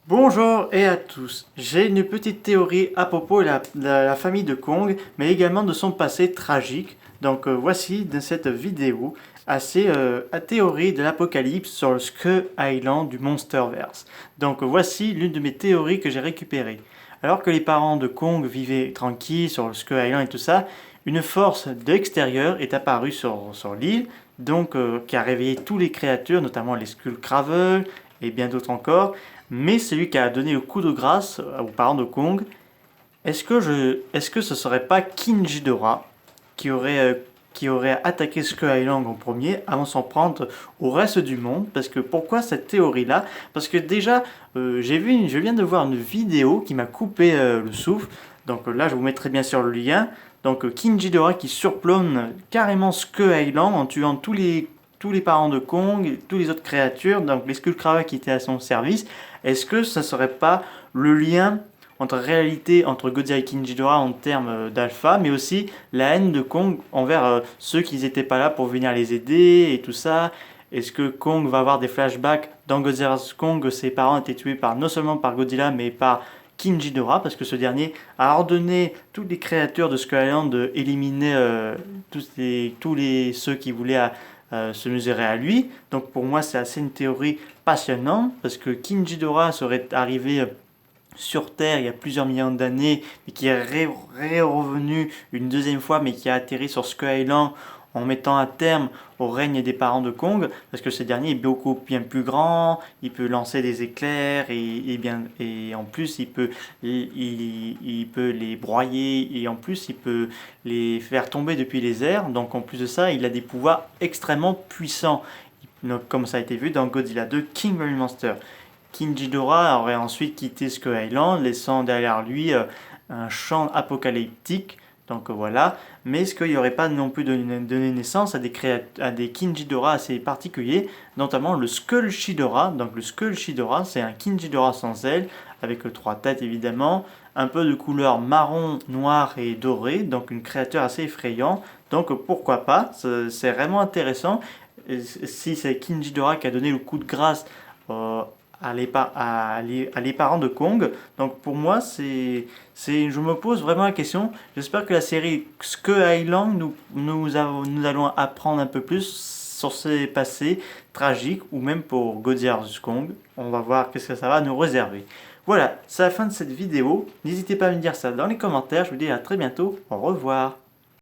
Bonjour et à tous, j'ai une petite théorie à propos de la famille de Kong, mais également de son passé tragique. Donc voici dans cette vidéo assez théorie de l'apocalypse sur le Skull Island du Monsterverse. Donc voici l'une de mes théories que j'ai récupérées. Alors que les parents de Kong vivaient tranquilles sur le Skull Island et tout ça, une force de l'extérieur est apparue sur l'île, donc qui a réveillé toutes les créatures, notamment les Skullcravers et bien d'autres encore. Mais celui qui a donné le coup de grâce aux parents de Kong, est-ce que ce serait pas King Ghidorah qui aurait attaqué Skull Island en premier avant de s'en prendre au reste du monde? Parce que pourquoi cette théorie-là? Parce que déjà, je viens de voir une vidéo qui m'a coupé le souffle. Donc là, je vous mettrai bien sûr le lien. Donc King Ghidorah qui surplombe carrément Skull Island en tuant tous les parents de Kong, et toutes les autres créatures, donc les Skullcravers qui étaient à son service. Est-ce que ça serait pas le lien entre réalité entre Godzilla et King Ghidorah en termes d'alpha, mais aussi la haine de Kong envers ceux qui n'étaient pas là pour venir les aider et tout ça? Est-ce que Kong va avoir des flashbacks dans Godzilla vs Kong? Ses parents étaient tués non seulement par Godzilla, mais par King Ghidorah, parce que ce dernier a ordonné toutes les créatures de Skull Island d'éliminer ceux qui voulaient se mesurer à lui. Donc pour moi, c'est assez une théorie passionnante, parce que King Ghidorah serait arrivé sur Terre il y a plusieurs millions d'années, mais qui est revenu une deuxième fois, mais qui a atterri sur Skull Island en mettant un terme au règne des parents de Kong, parce que ce dernier est beaucoup bien plus grand, il peut lancer des éclairs et en plus il peut les broyer et en plus il peut les faire tomber depuis les airs. Donc en plus de ça, il a des pouvoirs extrêmement puissants, donc, comme ça a été vu dans Godzilla 2 King of the Monsters. King Ghidorah aurait ensuite quitté Skull Island, laissant derrière lui un champ apocalyptique. Donc voilà. Mais est-ce qu'il n'y aurait pas non plus donné naissance à des King Ghidorah assez particuliers, notamment le Skull Ghidorah. Donc le Skull Ghidorah, c'est un King Ghidorah sans ailes, avec trois têtes évidemment, un peu de couleur marron, noir et doré, donc une créature assez effrayante. Donc pourquoi pas, c'est vraiment intéressant. Si c'est King Ghidorah qui a donné le coup de grâce euh, à les parents de Kong. Donc pour moi, je me pose vraiment la question. J'espère que la série Skull Island, nous allons apprendre un peu plus sur ses passés tragiques, ou même pour Godzilla vs Kong. On va voir qu'est-ce que ça va nous réserver. Voilà, c'est la fin de cette vidéo. N'hésitez pas à me dire ça dans les commentaires. Je vous dis à très bientôt. Au revoir.